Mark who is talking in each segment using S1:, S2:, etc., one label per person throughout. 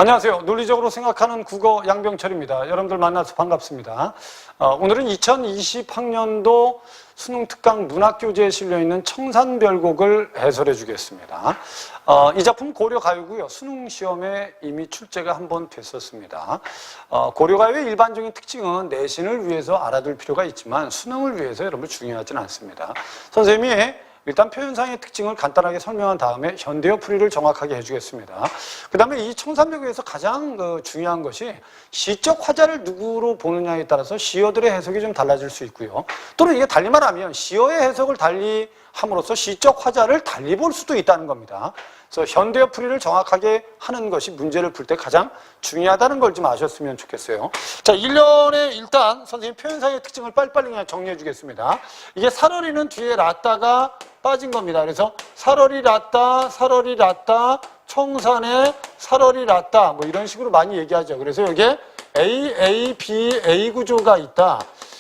S1: 안녕하세요. 논리적으로 생각하는 국어 양병철입니다. 여러분들 만나서 반갑습니다. 오늘은 2020학년도 수능 특강 문학교재에 실려있는 청산별곡을 해설해 주겠습니다. 이 작품 고려가요고요. 수능 시험에 이미 출제가 한번 됐었습니다. 고려가요의 일반적인 특징은 내신을 위해서 알아둘 필요가 있지만 수능을 위해서 여러분 중요하지는 않습니다. 선생님이 일단 표현상의 특징을 간단하게 설명한 다음에 현대어 풀이를 정확하게 해주겠습니다. 그 다음에 이 청산별곡에서 가장 중요한 것이 시적 화자를 누구로 보느냐에 따라서 시어들의 해석이 좀 달라질 수 있고요. 또는 이게 달리 말하면 시어의 해석을 달리 함으로써 시적 화자를 달리 볼 수도 있다는 겁니다. 그래서 현대어 풀이를 정확하게 하는 것이 문제를 풀 때 가장 중요하다는 걸 좀 아셨으면 좋겠어요. 자, 1년에 일단 선생님 표현상의 특징을 빨리빨리 그냥 정리해 주겠습니다. 이게 살얼이는 뒤에 라따가 빠진 겁니다. 그래서 살얼이 라따, 청산에 살얼이 라따 뭐 이런 식으로 많이 얘기하죠. 그래서 여기에 A, B, A 구조가 있다.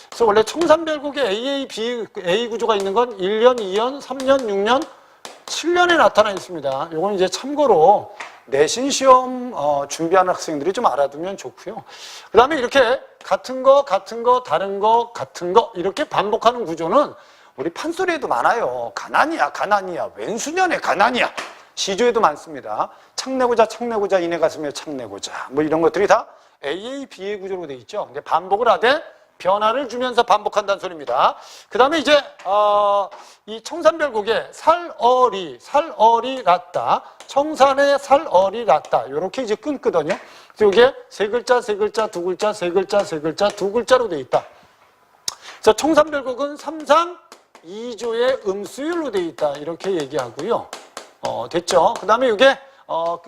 S1: 그래서 원래 청산별곡에 A 구조가 있는 건 1년, 2년, 3년, 6년, 7년에 나타나 있습니다. 이건 이제 참고로 내신 시험 준비하는 학생들이 좀 알아두면 좋고요. 그 다음에 이렇게 같은 거, 다른 거, 같은 거 이렇게 반복하는 구조는 우리 판소리에도 많아요. 가난이야, 왼수년에 가난이야. 시조에도 많습니다. 창내고자, 이내 가슴에 창내고자. 뭐 이런 것들이 다 AA, BA 구조로 돼 있죠. 근데 반복을 하되 변화를 주면서 반복한다는 소리입니다. 그 다음에 이제 이 청산별곡에 살얼이 랐다, 청산에 살얼이 랐다 이렇게 이제 끊거든요. 그래서 이게 세 글자, 두 글자, 세 글자, 두 글자로 돼 있다. 그래서 청산별곡은 3상 2조의 음수율로 돼 있다 이렇게 얘기하고요. 됐죠? 그 다음에 이게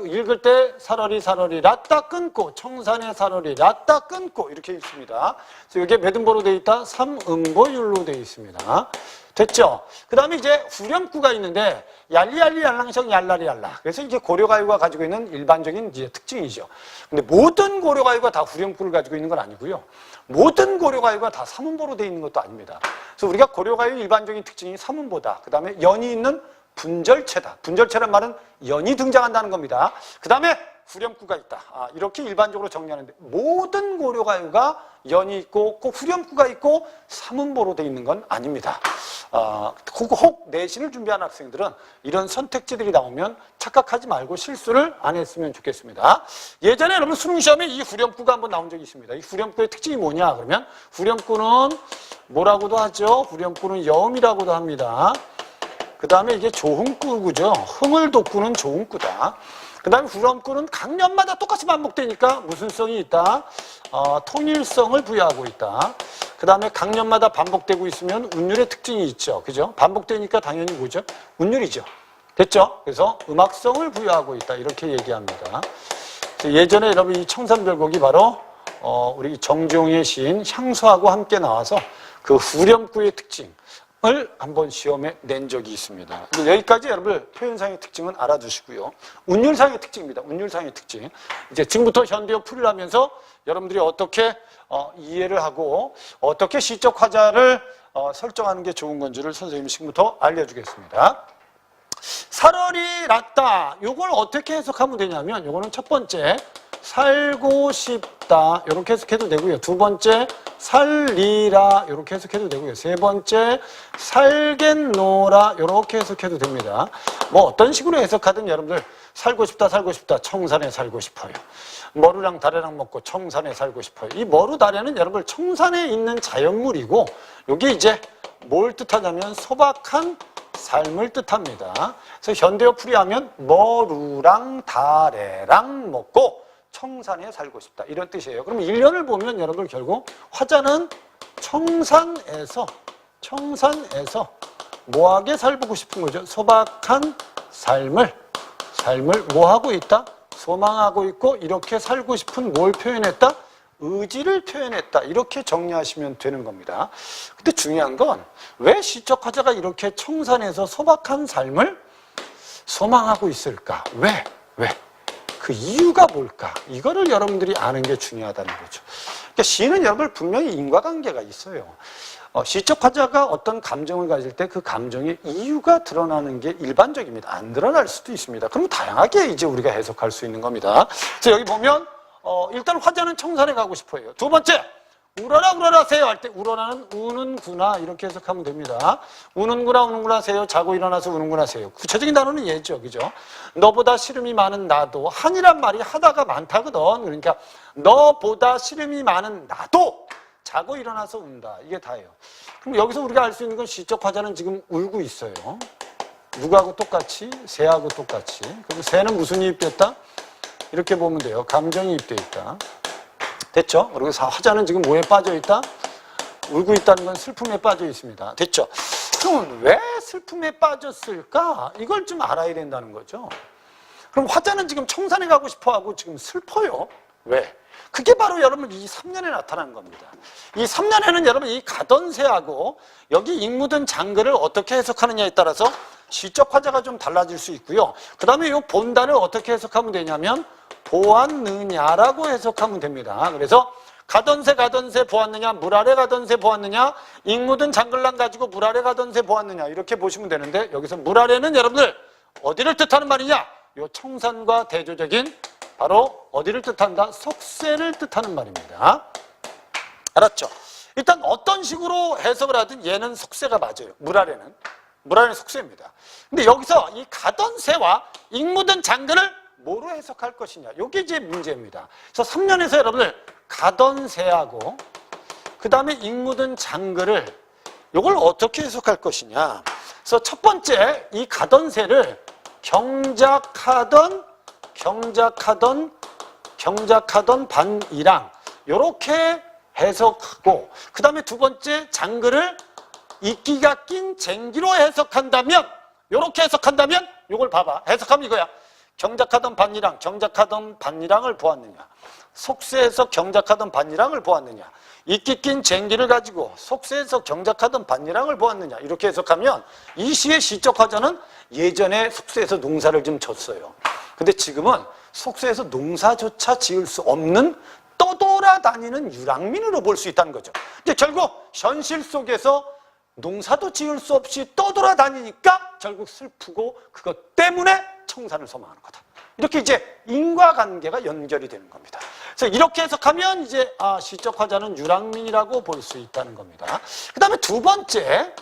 S1: 읽을 때 살얼이 랐다 끊고 청산의 살얼이 랐다 끊고 이렇게 읽습니다. 그래서 이게 몇 음보로 되어 있다? 3음보율로 되어 있습니다. 됐죠? 그 다음에 이제 후렴구가 있는데 얄리얄리 얄랑성 얄라리 얄라. 그래서 이제 고려가요가 가지고 있는 일반적인 이제 특징이죠. 근데 모든 고려가요가 다 후렴구를 가지고 있는 건 아니고요. 모든 고려가요가 다 3음보로 되어 있는 것도 아닙니다. 그래서 우리가 고려가요 일반적인 특징이 3음보다. 그 다음에 연이 있는 분절체다. 분절체란 말은 연이 등장한다는 겁니다. 그 다음에 후렴구가 있다. 이렇게 일반적으로 정리하는데 모든 고려가요가 연이 있고 꼭 후렴구가 있고 3음보로 되어 있는 건 아닙니다. 혹 내신을 준비하는 학생들은 이런 선택지들이 나오면 착각하지 말고 실수를 안 했으면 좋겠습니다. 예전에 여러분 수능시험에 이 후렴구가 한번 나온 적이 있습니다. 이 후렴구의 특징이 뭐냐 그러면 후렴구는 뭐라고도 하죠. 후렴구는 여음이라고도 합니다. 그 다음에 이게 조흥구죠. 흥을 돋구는 조흥구다. 그 다음에 후렴구는 강년마다 똑같이 반복되니까 무슨 성이 있다? 통일성을 부여하고 있다. 그 다음에 강년마다 반복되고 있으면 운율의 특징이 있죠. 그죠? 반복되니까 당연히 뭐죠? 운율이죠. 됐죠? 그래서 음악성을 부여하고 있다. 이렇게 얘기합니다. 예전에 여러분 이 청산별곡이 바로 우리 정종의 시인 향수하고 함께 나와서 그 후렴구의 특징 을 한번 시험에 낸 적이 있습니다. 여기까지 여러분 표현상의 특징은 알아두시고요. 운율상의 특징입니다. 운율상의 특징. 이제 지금부터 현대어 풀이를 하면서 여러분들이 어떻게 이해를 하고 어떻게 시적 화자를 설정하는 게 좋은 건지를 선생님이 지금부터 알려주겠습니다. 살얼이 랐다. 요걸 어떻게 해석하면 되냐면 요거는 첫 번째 살고 싶다 이렇게 해석해도 되고요. 두 번째 살리라 이렇게 해석해도 되고요. 세 번째 살겠노라 이렇게 해석해도 됩니다. 뭐 어떤 식으로 해석하든 여러분들 살고 싶다 청산에 살고 싶어요. 머루랑 다래랑 먹고 청산에 살고 싶어요. 이 머루 다래는 여러분들 청산에 있는 자연물이고 이게 이제 뭘 뜻하냐면 소박한 삶을 뜻합니다. 그래서 현대어 풀이하면 머루랑 다래랑 먹고 청산에 살고 싶다 이런 뜻이에요. 그럼 1년을 보면 여러분 결국 화자는 청산에서 뭐하게 살고 싶은 거죠? 소박한 삶을 뭐하고 있다? 소망하고 있고 이렇게 살고 싶은 뭘 표현했다? 의지를 표현했다 이렇게 정리하시면 되는 겁니다. 근데 중요한 건 왜 시적 화자가 이렇게 청산에서 소박한 삶을 소망하고 있을까? 왜? 그 이유가 뭘까? 이거를 여러분들이 아는 게 중요하다는 거죠. 그러니까 시는 여러분 분명히 인과관계가 있어요. 시적 화자가 어떤 감정을 가질 때 그 감정의 이유가 드러나는 게 일반적입니다. 안 드러날 수도 있습니다. 그럼 다양하게 이제 우리가 해석할 수 있는 겁니다. 자, 여기 보면 일단 화자는 청산에 가고 싶어요. 두 번째, 울어라 울어라 세요 할 때 울어라는 우는구나 이렇게 해석하면 됩니다. 우는구나 세요. 자고 일어나서 우는구나 세요. 구체적인 단어는 얘죠. 그죠? 너보다 시름이 많은 나도, 한이란 말이 하다가 많다거든. 그러니까 너보다 시름이 많은 나도 자고 일어나서 운다. 이게 다예요. 그럼 여기서 우리가 알 수 있는 건 시적 화자는 지금 울고 있어요. 누구하고 똑같이? 새하고 똑같이. 그리고 새는 무슨 이입됐다? 이렇게 보면 돼요. 감정이 이입돼 있다. 됐죠? 그리고 화자는 지금 뭐에 빠져 있다? 울고 있다는 건 슬픔에 빠져 있습니다. 됐죠? 그럼 왜 슬픔에 빠졌을까? 이걸 좀 알아야 된다는 거죠. 그럼 화자는 지금 청산에 가고 싶어 하고 지금 슬퍼요. 왜? 그게 바로 여러분 이 3년에 나타난 겁니다. 이 3년에는 여러분 이 가던 새하고 여기 잉묻은 장글을 어떻게 해석하느냐에 따라서 시적 화자가 좀 달라질 수 있고요. 그 다음에 이 본단을 어떻게 해석하면 되냐면 보았느냐라고 해석하면 됩니다. 그래서 가던 새 보았느냐, 물 아래 가던 새 보았느냐, 잉묻은 장글랑 가지고 물 아래 가던 새 보았느냐 이렇게 보시면 되는데 여기서 물 아래는 여러분들 어디를 뜻하는 말이냐? 요 청산과 대조적인 바로 어디를 뜻한다? 속세를 뜻하는 말입니다. 알았죠? 일단 어떤 식으로 해석을 하든 얘는 속세가 맞아요. 물 아래는 속세입니다. 근데 여기서 이 가던 새와 잉묻은 장글을 뭐로 해석할 것이냐? 이게 이제 문제입니다. 그래서 3년에서 여러분들 가던 새하고 그 다음에 잉묻은 장글을 이걸 어떻게 해석할 것이냐? 그래서 첫 번째 이 가던 새를 경작하던 반이랑 이렇게 해석하고 그 다음에 두 번째 장글을 이끼가 낀 쟁기로 해석한다면 이렇게 해석한다면 이걸 봐봐. 해석하면 이거야. 경작하던 반이랑을 보았느냐. 속세에서 경작하던 반이랑을 보았느냐. 이끼 낀 쟁기를 가지고 속세에서 경작하던 반이랑을 보았느냐. 이렇게 해석하면 이 시의 시적 화자는 예전에 속세에서 농사를 좀 졌어요. 근데 지금은 속세에서 농사조차 지을 수 없는 떠돌아다니는 유랑민으로 볼 수 있다는 거죠. 이제 결국 현실 속에서 농사도 지을 수 없이 떠돌아다니니까 결국 슬프고 그것 때문에 청산을 소망하는 거다. 이렇게 이제 인과관계가 연결이 되는 겁니다. 그래서 이렇게 해석하면 이제 시적 화자는 유랑민이라고 볼 수 있다는 겁니다. 그 다음에 두 번째,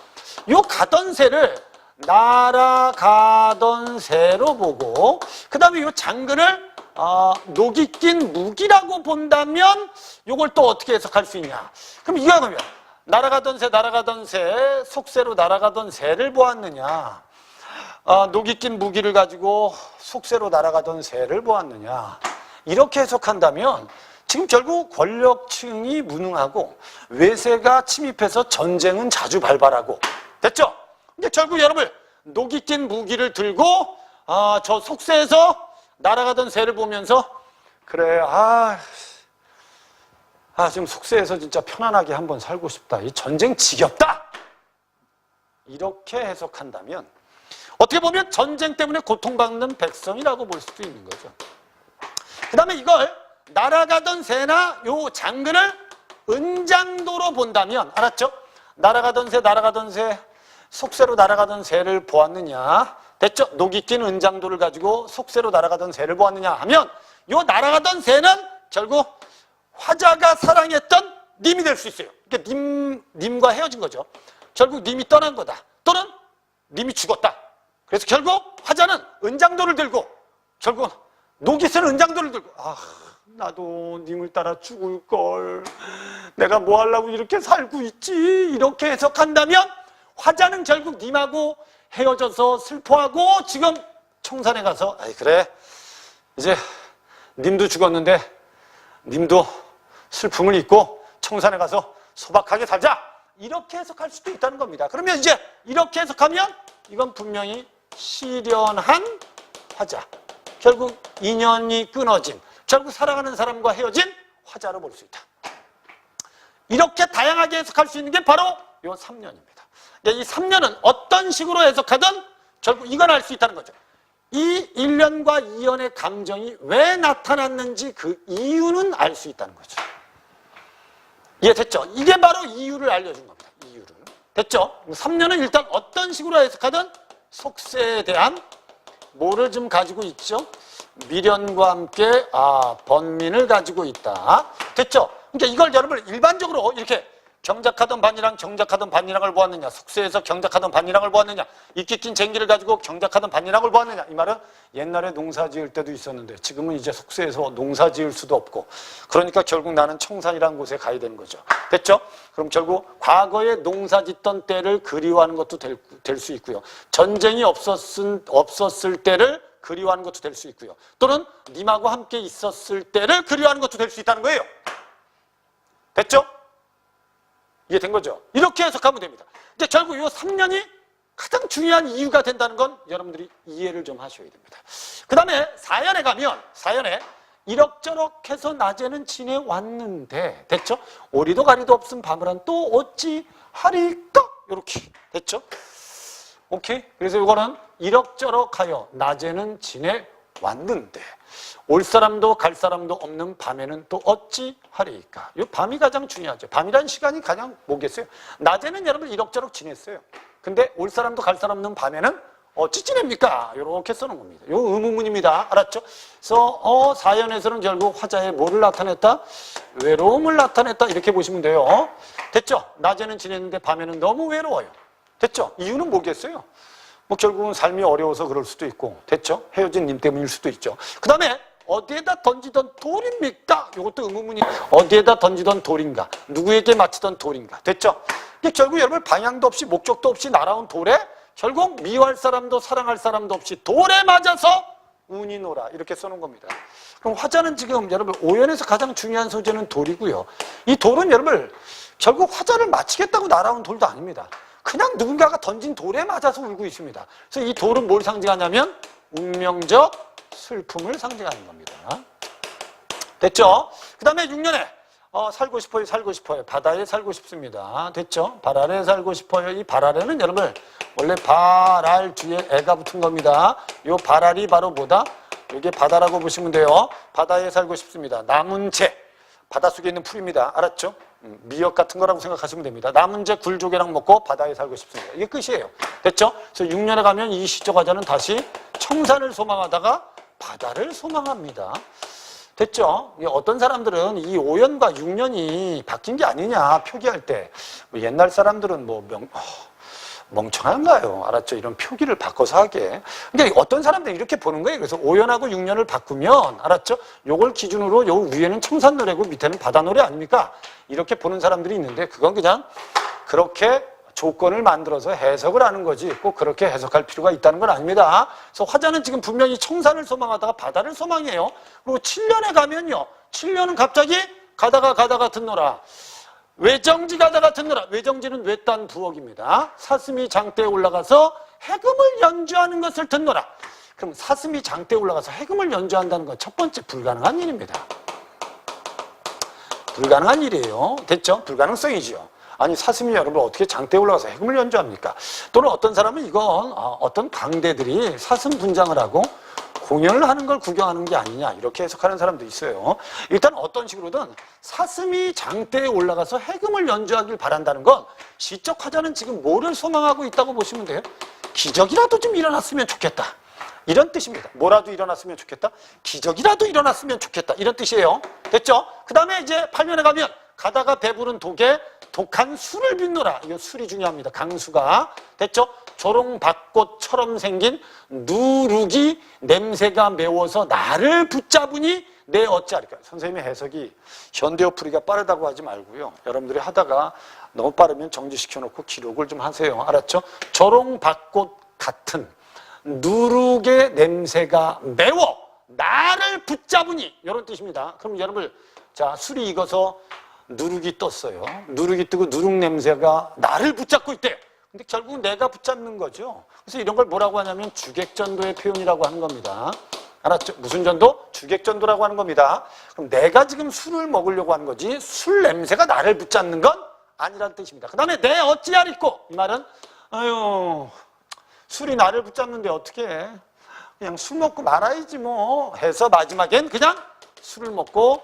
S1: 요 가던 새를 날아가던 새로 보고 그 다음에 요 장글을 녹이 낀 무기라고 본다면 요걸 또 어떻게 해석할 수 있냐. 그럼 이거 보면 날아가던 새, 속새로 날아가던 새를 보았느냐. 녹이 낀 무기를 가지고 속새로 날아가던 새를 보았느냐. 이렇게 해석한다면 지금 결국 권력층이 무능하고 외세가 침입해서 전쟁은 자주 발발하고 됐죠? 근데 결국 여러분 녹이 낀 무기를 들고 저 속새에서 날아가던 새를 보면서 그래 지금 속세에서 진짜 편안하게 한번 살고 싶다. 이 전쟁 지겹다. 이렇게 해석한다면 어떻게 보면 전쟁 때문에 고통받는 백성이라고 볼 수도 있는 거죠. 그 다음에 이걸 날아가던 새나 요 장글을 은장도로 본다면 알았죠? 날아가던 새 속세로 날아가던 새를 보았느냐. 됐죠? 녹이 낀 은장도를 가지고 속세로 날아가던 새를 보았느냐 하면 요 날아가던 새는 결국 화자가 사랑했던 님이 될 수 있어요. 그러니까 님과 헤어진 거죠. 결국 님이 떠난 거다. 또는 님이 죽었다. 그래서 결국 화자는 은장도를 들고 결국 녹이 쓴 은장도를 들고 나도 님을 따라 죽을 걸. 내가 뭐 하려고 이렇게 살고 있지. 이렇게 해석한다면 화자는 결국 님하고 헤어져서 슬퍼하고 지금 청산에 가서 그래 이제 님도 죽었는데 님도 슬픔을 잊고 청산에 가서 소박하게 살자. 이렇게 해석할 수도 있다는 겁니다. 그러면 이제 이렇게 해석하면 이건 분명히 실연한 화자. 결국 인연이 끊어진, 결국 사랑하는 사람과 헤어진 화자로 볼 수 있다. 이렇게 다양하게 해석할 수 있는 게 바로 이 3년입니다. 이 3년은 어떤 식으로 해석하든 결국 이건 알 수 있다는 거죠. 이 1년과 2년의 감정이 왜 나타났는지 그 이유는 알 수 있다는 거죠. 이해됐죠? 이게 바로 이유를 알려준 겁니다. 이유를. 됐죠? 3년은 일단 어떤 식으로 해석하든 속세에 대한 뭐를 좀 가지고 있죠? 미련과 함께 번민을 가지고 있다. 됐죠? 그러니까 이걸 여러분 일반적으로 이렇게 경작하던 반이랑 정작하던 반이랑을 보았느냐, 속세에서 경작하던 반이랑을 보았느냐, 이끼 낀 쟁기를 가지고 경작하던 반이랑을 보았느냐, 이 말은 옛날에 농사 지을 때도 있었는데 지금은 이제 속세에서 농사 지을 수도 없고, 그러니까 결국 나는 청산이라는 곳에 가야 되는 거죠. 됐죠? 그럼 결국 과거에 농사 짓던 때를 그리워하는 것도 될 수 있고요, 전쟁이 없었을 때를 그리워하는 것도 될 수 있고요, 또는 님하고 함께 있었을 때를 그리워하는 것도 될 수 있다는 거예요. 됐죠? 이해된 거죠? 이렇게 해석하면 됩니다. 근데 결국 이 3년이 가장 중요한 이유가 된다는 건 여러분들이 이해를 좀 하셔야 됩니다. 그 다음에 4연에 가면 4연에 이럭저럭 해서 낮에는 지내왔는데, 됐죠? 오리도 가리도 없음 밤을한 또 어찌 하리까? 이렇게 됐죠? 오케이? 그래서 이거는 이럭저럭 하여 낮에는 지내왔는데 올 사람도 갈 사람도 없는 밤에는 또 어찌 하리까? 이 밤이 가장 중요하죠. 밤이라는 시간이 가장 뭐겠어요? 낮에는 여러분 이럭저럭 지냈어요. 근데 올 사람도 갈 사람 없는 밤에는 어찌 지냅니까? 이렇게 써놓은 겁니다. 이 의문문입니다. 알았죠? 그래서 4연에서는 결국 화자의 뭐를 나타냈다? 외로움을 나타냈다. 이렇게 보시면 돼요. 됐죠? 낮에는 지냈는데 밤에는 너무 외로워요. 됐죠? 이유는 뭐겠어요? 뭐 결국은 삶이 어려워서 그럴 수도 있고, 됐죠? 헤어진 님 때문일 수도 있죠. 그 다음에 어디에다 던지던 돌입니까? 이것도 의문문이, 어디에다 던지던 돌인가? 누구에게 맞히던 돌인가? 됐죠? 이게 결국 여러분 방향도 없이 목적도 없이 날아온 돌에 결국 미워할 사람도 사랑할 사람도 없이 돌에 맞아서 운이 놀아. 이렇게 써놓은 겁니다. 그럼 화자는 지금 여러분 오연에서 가장 중요한 소재는 돌이고요. 이 돌은 여러분 결국 화자를 마치겠다고 날아온 돌도 아닙니다. 그냥 누군가가 던진 돌에 맞아서 울고 있습니다. 그래서 이 돌은 뭘 상징하냐면 운명적 슬픔을 상징하는 겁니다. 됐죠? 그 다음에 6년에 살고 싶어요, 살고 싶어요. 바다에 살고 싶습니다. 됐죠? 발 아래에 살고 싶어요. 이 발 아래는 여러분 원래 발알 뒤에 애가 붙은 겁니다. 이 발알이 바로 뭐다? 이게 바다라고 보시면 돼요. 바다에 살고 싶습니다. 남은채, 바닷속에 있는 풀입니다. 알았죠? 미역 같은 거라고 생각하시면 됩니다. 남은채 굴조개랑 먹고 바다에 살고 싶습니다. 이게 끝이에요. 됐죠? 그래서 6년에 가면 이 시적 화자는 다시 청산을 소망하다가 바다를 소망합니다. 됐죠? 어떤 사람들은 이 5년과 6년이 바뀐 게 아니냐, 표기할 때. 옛날 사람들은 멍청한가요? 알았죠? 이런 표기를 바꿔서 하게. 근데 어떤 사람들이 이렇게 보는 거예요. 그래서 5년하고 6년을 바꾸면, 알았죠? 요걸 기준으로 요 위에는 청산 노래고 밑에는 바다 노래 아닙니까? 이렇게 보는 사람들이 있는데 그건 그냥 그렇게 조건을 만들어서 해석을 하는 거지 꼭 그렇게 해석할 필요가 있다는 건 아닙니다. 그래서 화자는 지금 분명히 청산을 소망하다가 바다를 소망해요. 그리고 7년에 가면요. 7년은 갑자기 가다가 듣노라. 외정지 가다가 듣노라. 외정지는 외딴 부엌입니다. 사슴이 장대에 올라가서 해금을 연주하는 것을 듣노라. 그럼 사슴이 장대에 올라가서 해금을 연주한다는 건 첫 번째 불가능한 일입니다. 불가능한 일이에요. 됐죠? 불가능성이지요. 아니 사슴이 여러분 어떻게 장대에 올라가서 해금을 연주합니까? 또는 어떤 사람은 이건 어떤 강대들이 사슴 분장을 하고 공연을 하는 걸 구경하는 게 아니냐 이렇게 해석하는 사람도 있어요. 일단 어떤 식으로든 사슴이 장대에 올라가서 해금을 연주하길 바란다는 건 시적 화자는 지금 뭐를 소망하고 있다고 보시면 돼요? 기적이라도 좀 일어났으면 좋겠다. 이런 뜻입니다. 뭐라도 일어났으면 좋겠다? 기적이라도 일어났으면 좋겠다. 이런 뜻이에요. 됐죠? 그 다음에 이제 8년에 가면 가다가 배부른 독에 독한 술을 빚노라. 이거 술이 중요합니다. 강수가. 됐죠? 조롱밭꽃처럼 생긴 누룩이 냄새가 매워서 나를 붙잡으니 내 어찌하리까. 선생님의 해석이 현대어 풀이가 빠르다고 하지 말고요. 여러분들이 하다가 너무 빠르면 정지시켜놓고 기록을 좀 하세요. 알았죠? 조롱밭꽃 같은 누룩의 냄새가 매워 나를 붙잡으니 이런 뜻입니다. 그럼 여러분 자 술이 익어서 누룩이 떴어요. 누룩이 뜨고 누룩 냄새가 나를 붙잡고 있대. 근데 결국 내가 붙잡는 거죠. 그래서 이런 걸 뭐라고 하냐면 주객전도의 표현이라고 하는 겁니다. 알았죠? 무슨 전도? 주객전도라고 하는 겁니다. 그럼 내가 지금 술을 먹으려고 하는 거지 술 냄새가 나를 붙잡는 건 아니라는 뜻입니다. 그 다음에 내 어찌하리꼬 이 말은 아유 술이 나를 붙잡는데 어떻게 해? 그냥 술 먹고 말아야지 뭐 해서 마지막엔 그냥 술을 먹고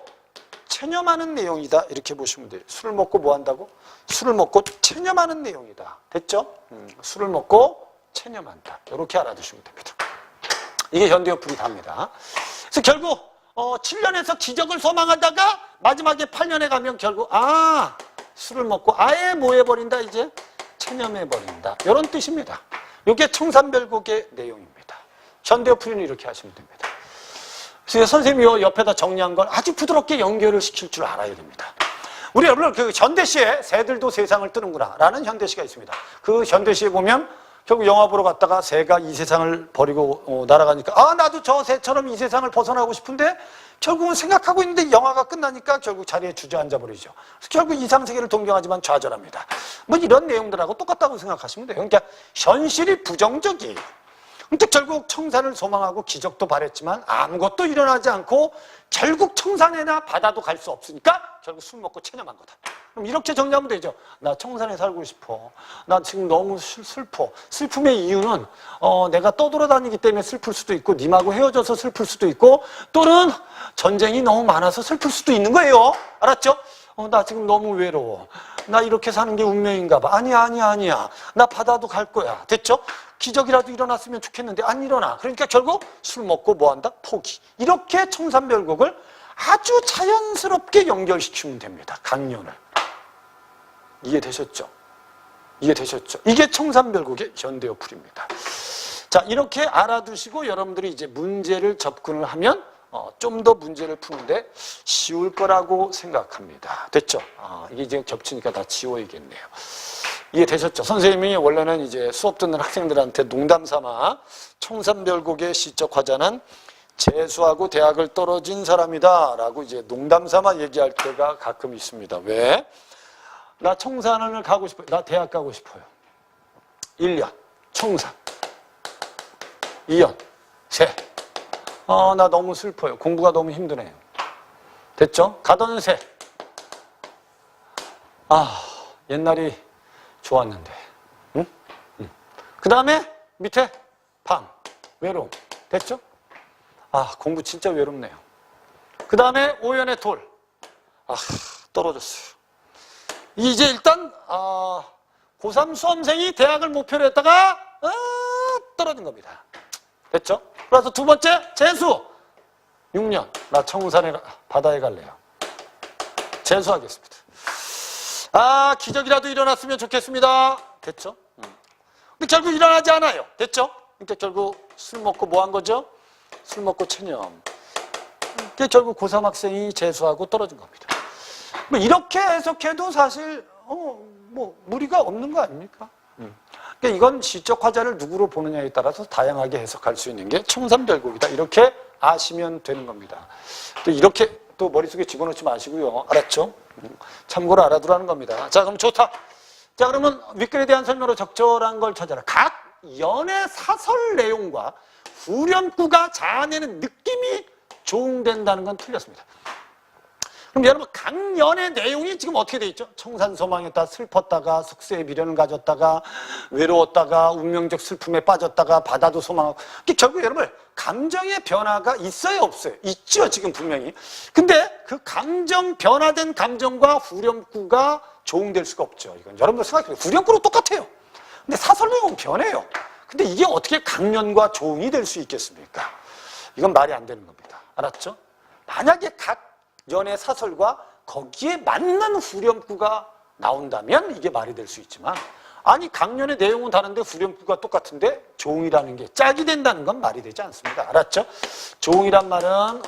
S1: 체념하는 내용이다. 이렇게 보시면 돼요. 술을 먹고 뭐 한다고? 술을 먹고 체념하는 내용이다. 됐죠? 술을 먹고 체념한다. 이렇게 알아두시면 됩니다. 이게 현대어풀이 답니다. 그래서 결국 7년에서 기적을 소망하다가 마지막에 8년에 가면 결국 술을 먹고 아예 뭐 해버린다? 이제 체념해버린다. 이런 뜻입니다. 이게 청산별곡의 내용입니다. 현대어풀이는 이렇게 하시면 됩니다. 그래서 선생님이 옆에다 정리한 걸 아주 부드럽게 연결을 시킬 줄 알아야 됩니다. 우리 여러분 그 현대시에 새들도 세상을 뜨는구나 라는 현대시가 있습니다. 그 현대시에 보면 결국 영화 보러 갔다가 새가 이 세상을 버리고 날아가니까 나도 저 새처럼 이 세상을 벗어나고 싶은데 결국은 생각하고 있는데 영화가 끝나니까 결국 자리에 주저앉아 버리죠. 그래서 결국 이상세계를 동경하지만 좌절합니다. 뭐 이런 내용들하고 똑같다고 생각하시면 돼요. 그러니까 현실이 부정적이에요. 근데 결국 청산을 소망하고 기적도 바랬지만 아무것도 일어나지 않고 결국 청산에나 바다도 갈 수 없으니까 결국 술 먹고 체념한 거다. 그럼 이렇게 정리하면 되죠. 나 청산에 살고 싶어. 나 지금 너무 슬퍼. 슬픔의 이유는 내가 떠돌아다니기 때문에 슬플 수도 있고 님하고 헤어져서 슬플 수도 있고 또는 전쟁이 너무 많아서 슬플 수도 있는 거예요. 알았죠? 나 지금 너무 외로워. 나 이렇게 사는 게 운명인가 봐. 아니야. 나 바다도 갈 거야. 됐죠? 기적이라도 일어났으면 좋겠는데 안 일어나. 그러니까 결국 술 먹고 뭐 한다? 포기. 이렇게 청산별곡을 아주 자연스럽게 연결시키면 됩니다. 강연을. 이해되셨죠? 이게 청산별곡의 현대어풀입니다. 자, 이렇게 알아두시고 여러분들이 이제 문제를 접근을 하면 좀 더 문제를 푸는데 쉬울 거라고 생각합니다. 됐죠? 이게 이제 겹치니까 다 지워야겠네요. 이해되셨죠? 선생님이 원래는 이제 수업 듣는 학생들한테 농담 삼아 청산별곡의 시적 화자는 재수하고 대학을 떨어진 사람이다 라고 이제 농담 삼아 얘기할 때가 가끔 있습니다. 왜? 나 청산을 가고 싶어요. 나 대학 가고 싶어요. 1년 청산 2년 새 나 너무 슬퍼요. 공부가 너무 힘드네요. 됐죠? 가던 새 옛날이 좋았는데 응? 그 다음에 밑에 밤 외로움. 됐죠? 공부 진짜 외롭네요. 그 다음에 오연의 돌 떨어졌어요. 이제 일단 고3 수험생이 대학을 목표로 했다가 떨어진 겁니다. 됐죠? 그래서 두 번째 재수 6년 나 청산에 바다에 갈래요. 재수하겠습니다. 기적이라도 일어났으면 좋겠습니다. 됐죠? 근데 결국 일어나지 않아요. 됐죠? 그러니까 결국 술 먹고 뭐 한 거죠? 술 먹고 체념. 그러니까 결국 고3 학생이 재수하고 떨어진 겁니다. 뭐 이렇게 해석해도 사실 뭐 무리가 없는 거 아닙니까? 그러니까 이건 시적 화자를 누구로 보느냐에 따라서 다양하게 해석할 수 있는 게 청산별곡이다. 이렇게 아시면 되는 겁니다. 또 이렇게 또 머릿속에 집어넣지 마시고요. 알았죠? 참고로 알아두라는 겁니다. 자, 그럼 좋다. 자, 그러면 윗글에 대한 설명으로 적절한 걸 찾아라. 각 연의 사설 내용과 후렴구가 자아내는 느낌이 조응된다는 건 틀렸습니다. 그럼 여러분 강연의 내용이 지금 어떻게 돼 있죠? 청산소망했다, 슬펐다가, 숙세의 미련을 가졌다가, 외로웠다가, 운명적 슬픔에 빠졌다가, 바다도 소망하고. 결국 여러분 감정의 변화가 있어요, 없어요? 있죠, 지금 분명히. 근데 그 감정, 변화된 감정과 후렴구가 조응될 수가 없죠. 이건 여러분들 생각해보세요. 후렴구로 똑같아요. 근데 사설 내용은 변해요. 근데 이게 어떻게 강연과 조응이 될 수 있겠습니까? 이건 말이 안 되는 겁니다. 알았죠? 만약에 각 연의 사설과 거기에 맞는 후렴구가 나온다면 이게 말이 될 수 있지만 아니 강연의 내용은 다른데 후렴구가 똑같은데 조응이라는 게 짝이 된다는 건 말이 되지 않습니다. 알았죠? 조응이란 말은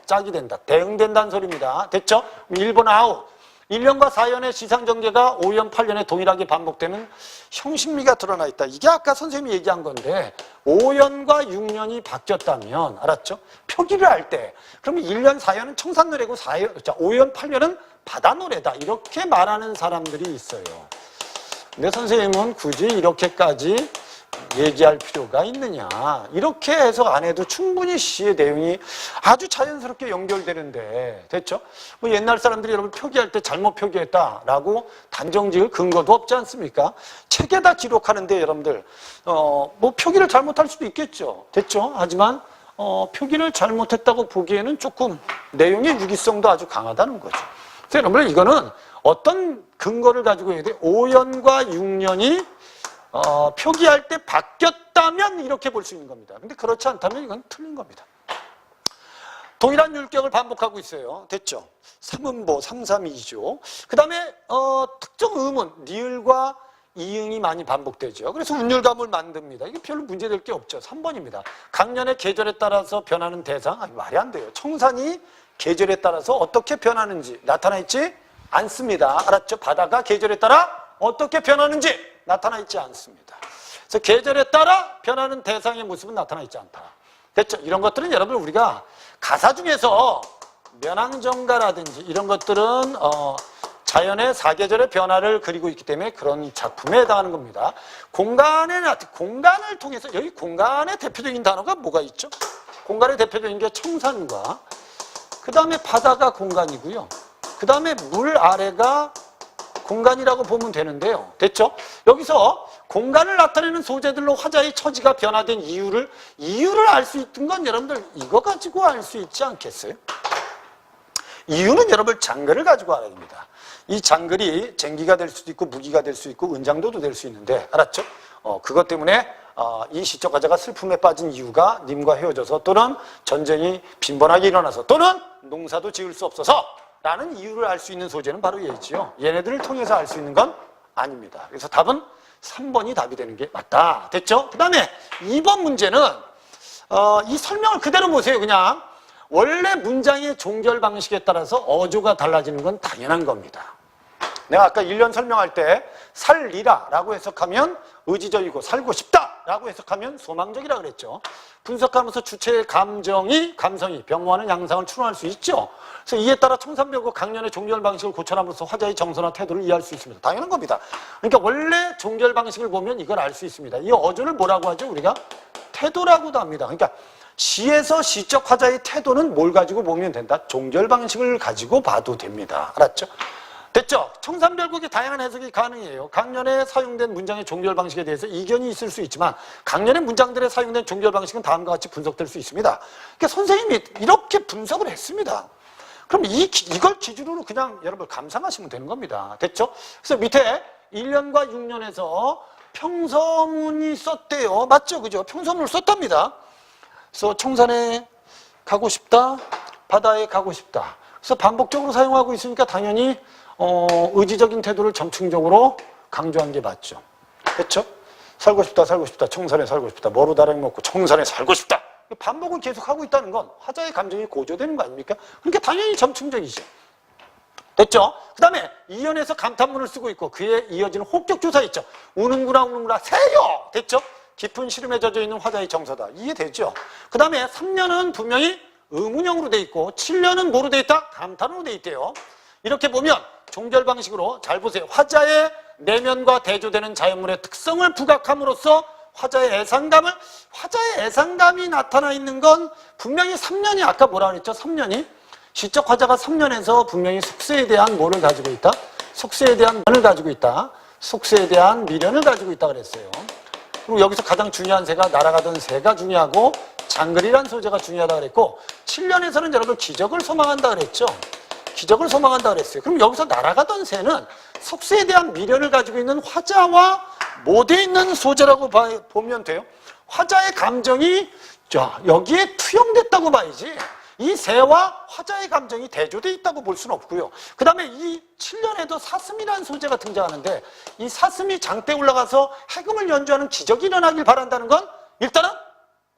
S1: 짝이 된다, 대응된다는 소리입니다. 됐죠? 1번 아웃. 1년과 4년의 시상전개가 5년, 8년에 동일하게 반복되는 형식미가 드러나 있다. 이게 아까 선생님이 얘기한 건데 5년과 6년이 바뀌었다면 알았죠? 표기를 할 때 그러면 1년, 4년은 청산노래고 5년, 8년은 바다노래다. 이렇게 말하는 사람들이 있어요. 근데 선생님은 굳이 이렇게까지 얘기할 필요가 있느냐. 이렇게 해석 안 해도 충분히 시의 내용이 아주 자연스럽게 연결되는데 됐죠? 뭐 옛날 사람들이 여러분 표기할 때 잘못 표기했다라고 단정지을 근거도 없지 않습니까? 책에다 기록하는데 여러분들 뭐 표기를 잘못할 수도 있겠죠. 됐죠? 하지만 표기를 잘못했다고 보기에는 조금 내용의 유기성도 아주 강하다는 거죠. 그래서 여러분 이거는 어떤 근거를 가지고 해야 돼? 5년과 6년이 표기할 때 바뀌었다면 이렇게 볼 수 있는 겁니다. 근데 그렇지 않다면 이건 틀린 겁니다. 동일한 율격을 반복하고 있어요. 됐죠? 삼음보, 삼삼이죠. 그 다음에 특정 의문, 니을과 이응이 많이 반복되죠. 그래서 운율감을 만듭니다. 이게 별로 문제될 게 없죠. 3번입니다. 강년의 계절에 따라서 변하는 대상, 아니 말이 안 돼요. 청산이 계절에 따라서 어떻게 변하는지 나타나 있지 않습니다. 알았죠? 바다가 계절에 따라 어떻게 변하는지 나타나 있지 않습니다. 그래서 계절에 따라 변하는 대상의 모습은 나타나 있지 않다. 됐죠? 이런 것들은 여러분 우리가 가사 중에서 면왕정가라든지 이런 것들은 자연의 사계절의 변화를 그리고 있기 때문에 그런 작품에 해당하는 겁니다. 공간을 통해서 여기 공간의 대표적인 단어가 뭐가 있죠? 공간의 대표적인 게 청산과 그 다음에 바다가 공간이고요. 그 다음에 물 아래가 공간이라고 보면 되는데요. 됐죠? 여기서 공간을 나타내는 소재들로 화자의 처지가 변화된 이유를 알 수 있던 건 여러분들 이거 가지고 알 수 있지 않겠어요? 이유는 여러분 장글을 가지고 알아야 됩니다. 이 장글이 쟁기가 될 수도 있고 무기가 될 수 있고 은장도도 될 수 있는데 알았죠? 그것 때문에 이 시적 화자가 슬픔에 빠진 이유가 님과 헤어져서 또는 전쟁이 빈번하게 일어나서 또는 농사도 지을 수 없어서 라는 이유를 알 수 있는 소재는 바로 얘지요. 얘네들을 통해서 알 수 있는 건 아닙니다. 그래서 답은 3번이 답이 되는 게 맞다. 됐죠? 그 다음에 2번 문제는 이 설명을 그대로 보세요. 그냥 원래 문장의 종결 방식에 따라서 어조가 달라지는 건 당연한 겁니다. 내가 아까 1년 설명할 때 살리라 라고 해석하면 의지적이고 살고 싶다 라고 해석하면 소망적이라 그랬죠. 분석하면서 주체의 감성이 변모하는 양상을 추론할 수 있죠. 그래서 이에 따라 청산별곡 강연의 종결 방식을 고쳐남으로써 화자의 정서나 태도를 이해할 수 있습니다. 당연한 겁니다. 그러니까 원래 종결 방식을 보면 이걸 알 수 있습니다. 이 어조를 뭐라고 하죠? 우리가 태도라고도 합니다. 그러니까 시에서 시적 화자의 태도는 뭘 가지고 보면 된다? 종결 방식을 가지고 봐도 됩니다. 알았죠? 됐죠? 청산별곡의 다양한 해석이 가능해요. 강연에 사용된 문장의 종결 방식에 대해서 이견이 있을 수 있지만 강연의 문장들에 사용된 종결 방식은 다음과 같이 분석될 수 있습니다. 그러니까 선생님이 이렇게 분석을 했습니다. 그럼 이걸 기준으로 그냥 여러분 감상하시면 되는 겁니다. 됐죠? 그래서 밑에 1년과 6년에서 평서문이 썼대요. 맞죠? 그죠? 평서문을 썼답니다. 그래서 청산에 가고 싶다, 바다에 가고 싶다. 그래서 반복적으로 사용하고 있으니까 당연히 의지적인 태도를 점층적으로 강조한 게 맞죠. 그렇죠? 살고 싶다, 청산에 살고 싶다, 머루다랑이 먹고 청산에 살고 싶다. 반복을 계속하고 있다는 건 화자의 감정이 고조되는 거 아닙니까? 그러니까 당연히 점층적이죠. 됐죠? 그 다음에 이연에서 감탄문을 쓰고 있고 그에 이어지는 혹격조사 있죠. 우는구나 세요! 됐죠? 깊은 시름에 젖어 있는 화자의 정서다. 이해되죠? 그 다음에 3년은 분명히 의문형으로 돼 있고 7년은 뭐로 돼 있다? 감탄으로 돼 있대요. 이렇게 보면 종결 방식으로 잘 보세요. 화자의 내면과 대조되는 자연물의 특성을 부각함으로써 화자의 애상감이 나타나 있는 건 분명히 3년이 아까 뭐라 그랬죠? 3년이 시적 화자가 3년에서 분명히 속세에 대한 뭐를 가지고 있다? 속세에 대한 미련을 가지고 있다. 속세에 대한 미련을 가지고 있다 그랬어요. 그리고 여기서 가장 중요한 새가 날아가던 새가 중요하고 장글이란 소재가 중요하다 그랬고 7년에서는 여러분 기적을 소망한다 그랬죠. 기적을 소망한다 그랬어요. 그럼 여기서 날아가던 새는 속세에 대한 미련을 가지고 있는 화자와 못에 있는 소재라고 보면 돼요. 화자의 감정이 여기에 투영됐다고 봐야지. 이 새와 화자의 감정이 대조되어 있다고 볼 수는 없고요. 그 다음에 이 7년에도 사슴이라는 소재가 등장하는데 이 사슴이 장대에 올라가서 해금을 연주하는 기적이 일어나길 바란다는 건 일단은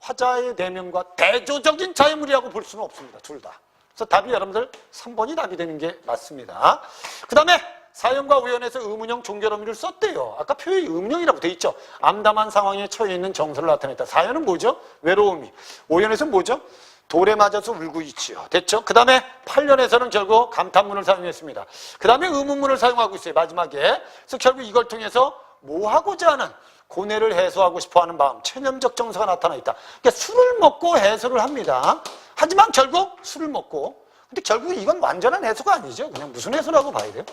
S1: 화자의 내면과 대조적인 자연물이라고 볼 수는 없습니다. 둘 다. 그래서 답이 여러분들 3번이 답이 되는 게 맞습니다. 그 다음에 사연과 우연에서 의문형 종결어미를 썼대요. 아까 표현이 의문형이라고 돼 있죠. 암담한 상황에 처해 있는 정서를 나타냈다. 사연은 뭐죠? 외로움이. 오연에서는 뭐죠? 돌에 맞아서 울고 있지요. 됐죠? 그 다음에 8년에서는 결국 감탄문을 사용했습니다. 그 다음에 의문문을 사용하고 있어요. 마지막에. 그래서 결국 이걸 통해서 뭐 하고자 하는 고뇌를 해소하고 싶어하는 마음, 체념적 정서가 나타나 있다. 그러니까 술을 먹고 해소를 합니다. 하지만 결국 술을 먹고, 근데 결국 이건 완전한 해소가 아니죠. 그냥 무슨 해소라고 봐야 돼요?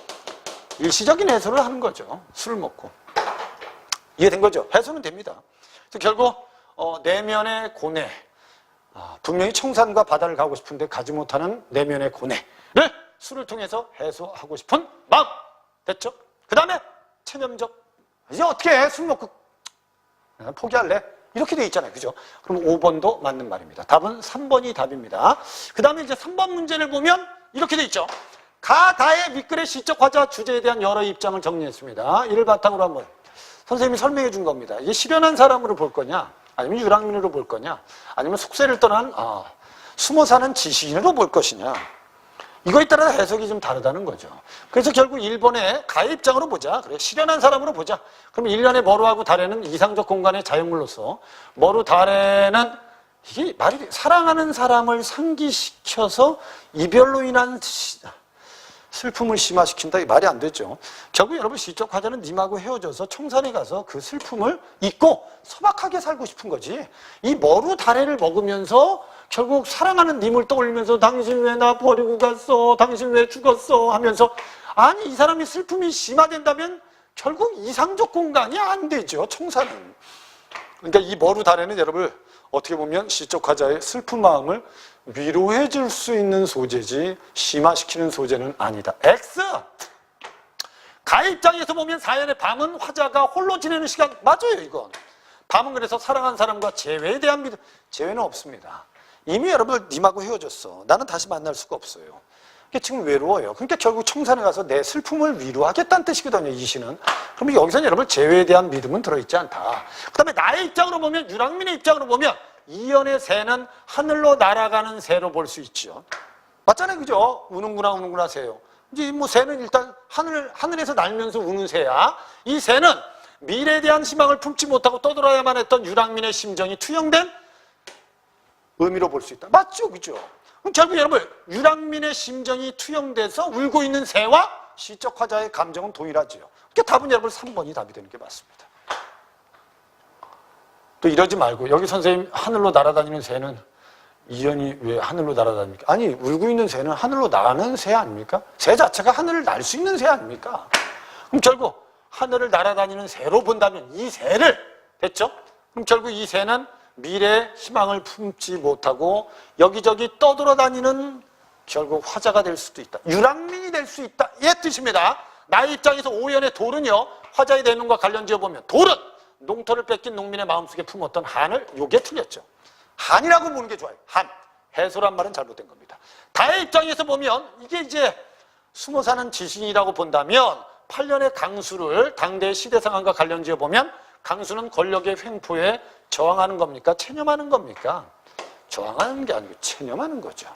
S1: 일시적인 해소를 하는 거죠. 술을 먹고. 이해된 거죠? 해소는 됩니다. 그래서 결국 내면의 고뇌, 분명히 청산과 바다를 가고 싶은데 가지 못하는 내면의 고뇌를 술을 통해서 해소하고 싶은 마음. 됐죠? 그 다음에 체념적. 이제 어떻게 해? 술 먹고 포기할래? 이렇게 돼 있잖아요. 그죠? 그럼 5번도 맞는 말입니다. 답은 3번이 답입니다. 그 다음에 이제 3번 문제를 보면 이렇게 돼 있죠. 가, 다의 밑글의 시적 화자 주제에 대한 여러 입장을 정리했습니다. 이를 바탕으로 한번 선생님이 설명해 준 겁니다. 이게 실현한 사람으로 볼 거냐, 아니면 유랑민으로 볼 거냐, 아니면 속세를 떠난 숨어 사는 지식인으로 볼 것이냐. 이거에 따라 해석이 좀 다르다는 거죠. 그래서 결국 1번의 가의 입장으로 보자. 그래, 실현한 사람으로 보자. 그럼 1년의 머루하고 달에는 이상적 공간의 자연물로서 머루 달에는 이게 말이 돼. 사랑하는 사람을 상기시켜서 이별로 인한 슬픔을 심화시킨다. 이 말이 안 되죠. 결국 여러분 시적 화자는 님하고 헤어져서 청산에 가서 그 슬픔을 잊고 소박하게 살고 싶은 거지. 이 머루 다래를 먹으면서 결국 사랑하는 님을 떠올리면서 당신 왜 나 버리고 갔어? 당신 왜 죽었어? 하면서 아니 이 사람이 슬픔이 심화된다면 결국 이상적 공간이 안 되죠. 청산은. 그러니까 이 머루 다래는 여러분 어떻게 보면 시적 화자의 슬픈 마음을 위로해 줄 수 있는 소재지 심화시키는 소재는 아니다. X! 가의 입장에서 보면 사연의 밤은 화자가 홀로 지내는 시간 맞아요. 이건 밤은 그래서 사랑한 사람과 재회에 대한 믿음. 재회는 없습니다. 이미 여러분 님하고 헤어졌어. 나는 다시 만날 수가 없어요. 그러니까 지금 외로워요. 그러니까 결국 청산에 가서 내 슬픔을 위로하겠다는 뜻이거든요. 이 시는. 그러면 여기서는 여러분 재회에 대한 믿음은 들어있지 않다. 그 다음에 나의 입장으로 보면, 유랑민의 입장으로 보면 이연의 새는 하늘로 날아가는 새로 볼 수 있죠. 맞잖아요. 그죠? 우는구나 우는구나 새요. 이제 뭐 새는 일단 하늘에서 날면서 우는 새야. 이 새는 미래에 대한 희망을 품지 못하고 떠돌아야만 했던 유랑민의 심정이 투영된 의미로 볼 수 있다. 맞죠? 그죠? 그럼 결국 여러분 유랑민의 심정이 투영돼서 울고 있는 새와 시적 화자의 감정은 동일하지요. 그러니까 답은 여러분 3번이 답이 되는 게 맞습니다. 또 이러지 말고 여기 선생님 하늘로 날아다니는 새는 이연이 왜 하늘로 날아다닙니까? 아니 울고 있는 새는 하늘로 나가는 새 아닙니까? 새 자체가 하늘을 날 수 있는 새 아닙니까? 그럼 결국 하늘을 날아다니는 새로 본다면 이 새를 됐죠? 그럼 결국 이 새는 미래의 희망을 품지 못하고 여기저기 떠돌아다니는 결국 화자가 될 수도 있다. 유랑민이 될 수 있다. 이 뜻입니다. 나의 입장에서 오연의 돌은요. 화자의 내면과 관련 지어보면 돌은 농토를 뺏긴 농민의 마음속에 품었던 한을 요게 틀렸죠. 한이라고 보는 게 좋아요. 한. 해소란 말은 잘못된 겁니다. 다의 입장에서 보면 이게 이제 숨어 사는 지신이라고 본다면 8년의 강수를 당대의 시대 상황과 관련 지어보면 강수는 권력의 횡포에 저항하는 겁니까? 체념하는 겁니까? 저항하는 게 아니고 체념하는 거죠.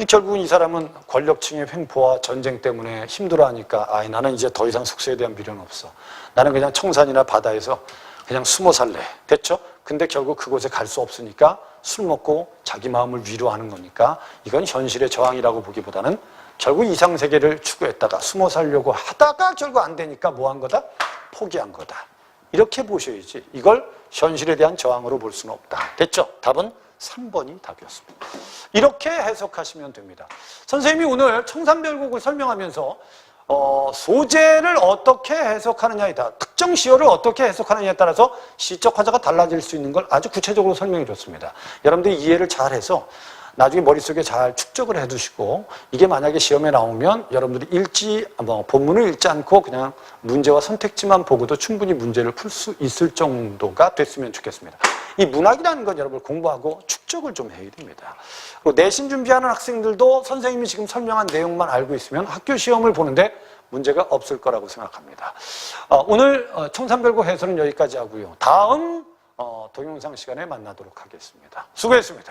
S1: 결국은 이 사람은 권력층의 횡포와 전쟁 때문에 힘들어하니까 나는 이제 더 이상 숙소에 대한 미련은 없어. 나는 그냥 청산이나 바다에서 그냥 숨어 살래. 됐죠? 근데 결국 그곳에 갈 수 없으니까 술 먹고 자기 마음을 위로하는 거니까 이건 현실의 저항이라고 보기보다는 결국 이상세계를 추구했다가 숨어 살려고 하다가 결국 안 되니까 뭐 한 거다? 포기한 거다. 이렇게 보셔야지. 이걸 현실에 대한 저항으로 볼 수는 없다. 됐죠? 답은 3번이 답이었습니다. 이렇게 해석하시면 됩니다. 선생님이 오늘 청산별곡을 설명하면서 소재를 어떻게 해석하느냐이다. 특정 시어를 어떻게 해석하느냐에 따라서 시적 화자가 달라질 수 있는 걸 아주 구체적으로 설명해 줬습니다. 여러분들이 이해를 잘해서 나중에 머릿속에 잘 축적을 해두시고 이게 만약에 시험에 나오면 여러분들이 본문을 읽지 않고 그냥 문제와 선택지만 보고도 충분히 문제를 풀 수 있을 정도가 됐으면 좋겠습니다. 이 문학이라는 건 여러분 공부하고 축적을 좀 해야 됩니다. 그리고 내신 준비하는 학생들도 선생님이 지금 설명한 내용만 알고 있으면 학교 시험을 보는데 문제가 없을 거라고 생각합니다. 오늘 청산별곡 해설은 여기까지 하고요. 다음 동영상 시간에 만나도록 하겠습니다. 수고했습니다.